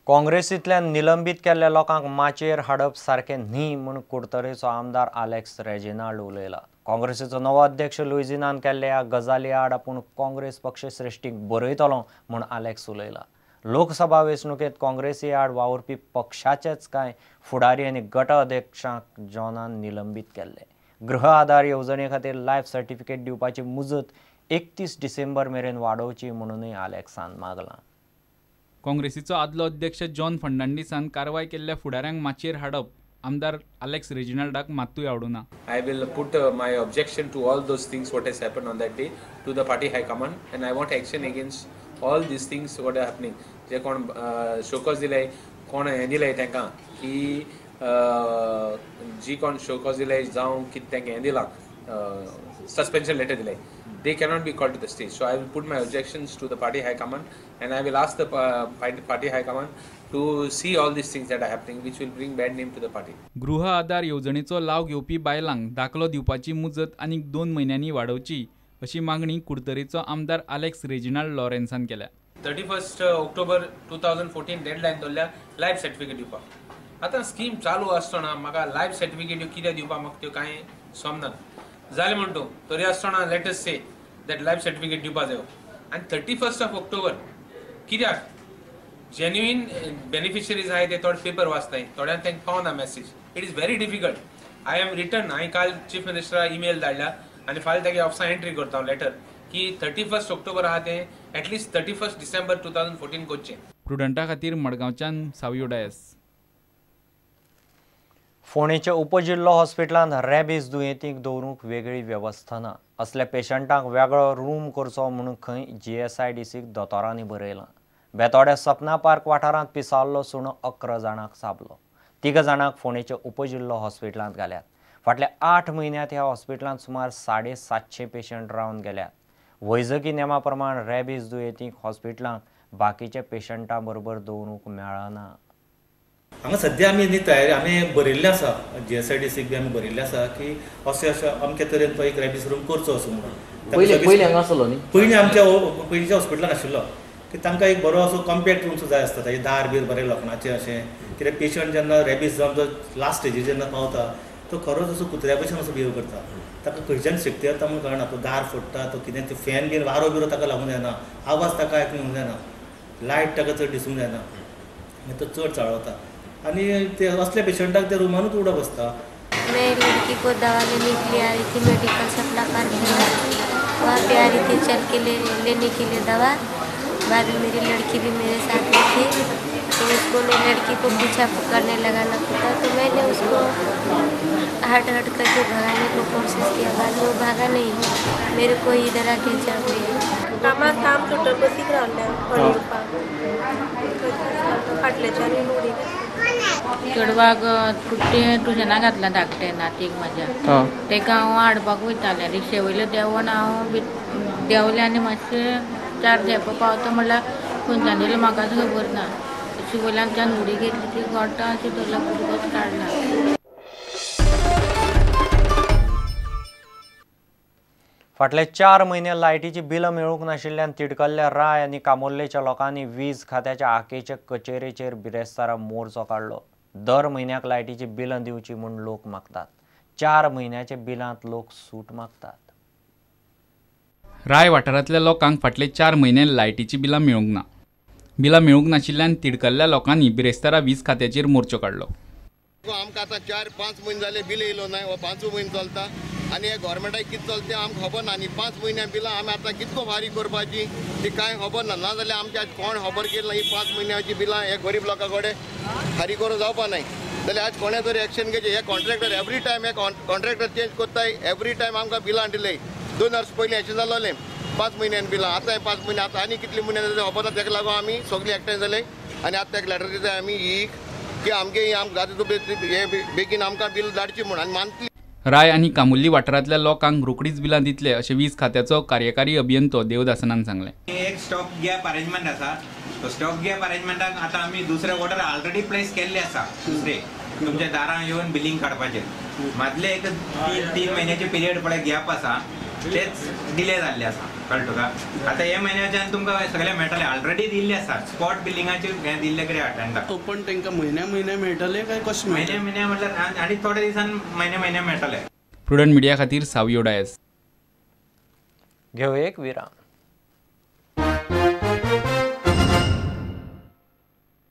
काँग्रेसींतल्यान निलंबित केल्ल्या लोकांक माचयेर हाडप सारकें न्ही म्हूण कुडतरेचो आमदार आलेक्स रेजिनाल्ड उलयला। काँग्रेसीचो नवो अध्यक्ष लुइजिनान केल्ल्या ह्या गजाली आड आपूण काँग्रेस पक्षश्रेश्ठीक बरयतलों म्हूण आलेक्स उलयला। लोकसभा वेंचणुकेंत काँग्रेसी आड वावुरपी पक्षाचेच कांय फुडारी आनी गट अध्यक्षांक जॉनान निलंबित केल्ले। गृह आधार येवजणे खातीर लायफ सर्टिफिकेट दिवपाची मुजत 31 डिसेंबर मेरेन वाडोवची म्हणूनय आलेक्सान मागलां। काँग्रेसीचो आदलो अध्यक्ष जॉन फर्नांडीसान कारवाय केल्ल्या फुडाऱ्यांक माचयेर हाडप आमदार आलेक्स रेजिनाल्डाक मातूय आवडुना। I will put my objection to all those things what has happened on that day to the party high command and I want action against all these things what are happening. जे कोण show cause दिले कोण हे दिले तांकां की जी कोण show cause दिले जावं कितें तांकां हे दिलां suspension letter delay, they cannot be called to the stage. So I will put my objections to the party high command and I will ask the party high command to see all these things that are happening which will bring bad name to the party. गृह आधार येवजणेचो लाव घेवपी बायलांक दाखलो दिवपाची मुजत आनीक 2 म्हयन्यांनी वाडोवची अशी मागणी कुडतरेचो आमदार आलेक्स रेजिनाल्ड लॉरेन्सान केल्या। 31 ऑक्टोबर 2014 डेडलायन दवरल्या लायफ सर्टिफिकेट दिवपाक। आतां स्कीम चालू आसतना म्हाका लायफ सर्टिफिकेट कित्याक दिवपाक म्हाका त्यो कांय समजना जालें म्हणटो तरी आसतना let us say that life certificate दिवपा जायो आनी 31 ऑक्टोबर कित्याक जेन्युइन बेनिफिशरीज आहाय ते थोडे पेपर वाचताय थोड्यांक तांकां पावना message. It is very difficult. I am return हांवें काल चीफ मिनिस्टराक ईमेल धाडल्या आनी फाल्यां तागे ऑफिसान एंट्री करता हांव लेटर की 31 ऑक्टोबर आहा तें एटलीस्ट 31 डिसेंबर 2014 करचें। प्रुडंटा खातीर मडगांवच्यान सावियो डायस। फोंडेच्या उपजिल्लो हॉस्पिटलांत रॅबीज दुयेंतींक दवरूंक वेगळी वेवस्था ना। असल्या पेशंटांक वेगळो रूम करचो म्हणून खंय GSIDCक दोतोरांनी बरयलां। बेतोड्या सपना पार्क वाठारांत पिसाल्लो सुणो 11 जाणांक सापलो। 3 जाणांक फोंडेच्या उपजिल्लो हॉस्पिटलांत घाल्यात। फाटल्या 8 म्हयन्यांत ह्या हॉस्पिटलांत सुमार 750 पेशंट रावन गेल्यात। वैजकी नेमा प्रमाण रॅबीज दुयेंतींक हॉस्पिटलांत बाकीच्या पेशंटां बरोबर दवरूंक मेळना। हांगा सद्या आमी न्ही तयारी आमी बरयल्ले आसा GSIDCक बी आमी बरयल्ले आसा की अशें अमके तरेन तो एक रॅबीज रूम करचो असो म्हणून। पयलीं हांगा आसलो न्ही, पयलीं आमच्या पयलींच्या हॉस्पिटलांत आशिल्लो की तांकां एक बरो असो कॉम्पॅक्ट रूम जाय आसता ताचें दार बीर बरें लोखणाचें अशें कित्याक पेशंट जेन्ना रॅबीज जावन तो लास्ट स्टेजीर जेन्ना पावता तो खरोच असो कुत्र्या भशेन असो बिहेव करता। ताका खंयच्यान शक्ती येता म्हूण कळना, तो दार फोडटा तो कितें ते फॅन बीन वारो बिरो ताका लागूंक जायना, आवाज ताका आयकूंक जायना, लायट ताका चड दिसूंक जायना, तो चड चाळवता आनी ते असल्या पेशंटाक त्या रूमानूच उडप आसता। मैं लड़की को दवा लेने के लिए आ रही थी मेडिकल सप्लाई पार्क में, वहाँ पे आ रही थी चल के लेने के लिए दवा। बाद में मेरी लड़की भी मेरे साथ में थी तो उसको मैं लड़की को पीछा करने लगा लपटा तो मैंने उसको हट करके भगाने को कोशिश किया। बाद में वो भागा नहीं, मेरे को इधर आके जब लिया काम सुटल बसीक रावल्या फाटल्याच्या उडी चेडवाक ट्युशनाक घातला धाकटे नातीक म्हाज्या तेका हांव हाडपाक वयतालें रिक्षे वयले देंवोन हांव देंवलें आनी मातशें 4 तेंप पावता म्हणल्यार खंयच्यान येयलो म्हाकाच खबर ना। अशी वयल्यान उडी घेतली ती गोट्टा अशी धरला उदकच काडला। फाटले 4 म्हयने लायटीची बिलां मेळूंक नाशिल्ल्यान तिडकल्ल्या राय आनी कामोर्लेच्या लोकांनी वीज खात्याच्या आकेच्या कचेरेचेर बिरेस्तारा मोर्चो काडलो। दर म्हयन्याक लायटीची बिलां दिवची म्हूण लोक मागतात। 4 म्हयन्याच्या बिलांत लोक सूट मागतात। राय वाठारांतल्या लोकांक फाटले 4 म्हयने लायटीची बिलां मेळूंक ना। बिलां मेळूंक नाशिल्ल्यान तिडकल्ल्या लोकांनी बिरेस्तारा वीज खात्याचेर मोर्चो काडलो। आमकां आतां 4-5 म्हयने जाले बिल येयलो ना, हो 5 म्हयने चलता आनी हे गोवोरमेंटाक कितें चलता आमकां खबर ना। आनी 5 म्हयन्या बिलां आमी आतां कितको फारीक करपाची ती कांय खबर ना। नाजाल्यार आमच्या कोण खबर केला ही 5 म्हयन्याची बिलां हे गरीब लोकां कडेन फारीक करूं जावपा नाय जाल्यार आज कोणे तरी एक्शन घेवचें। हे कॉन्ट्रॅक्टर एवरी टायम हे कॉन्ट्रॅक्टर चेंज कोत्ताय, एवरी टायम आमकां बिलां डिले। 2 वर्स पयलीं अशें जालोलें 5 म्हयन्यान बिलां, आतां 5 म्हयने आतां आनी कितले म्हयने जाले खबर ना। ताका लागून आमी सगळीं एकठांय जाले आनी आतां ताका लेटर दिताय आमी ही की आमगे हे बेगीन आमकां बिल धाडची म्हणून आनी मानतली। राय आनी कामुर्ली वाठारांतल्या लोकांक रोखडीच बिलां दितले अशें वीज खात्याचो कार्यकारी अभियंतो देवदासनान सांगलें। एक स्टॉक गॅप अरेंजमेंट आसा, तो स्टॉक गॅप अरेंजमेंटाक आतां आमी दुसरे ऑर्डर ऑलरेडी प्लेस केल्ले आसा। दुसरे तुमच्या दारां येवन बिलिंग काडपाचें मदले एक 3 म्हयन्याचे पिरियड पळय गॅप आसा तेच डिले जाल्ले आसा कळ्ळें तुका आतां हे म्हयन्याच्यान तुमकां सगळें मेळटलें ऑलरेडी दिल्ले आसा स्पॉट बिलिंगाचे हें दिल्ले कितें अटेंडाक पण तांकां म्हयन्या मेळटले काय कशें म्हयन्या म्हटल्यार आनी थोड्या दिसान म्हयन्या मेळटले. प्रुडंट मिडिया खातीर सावयो डायस. घेऊ एक विराम.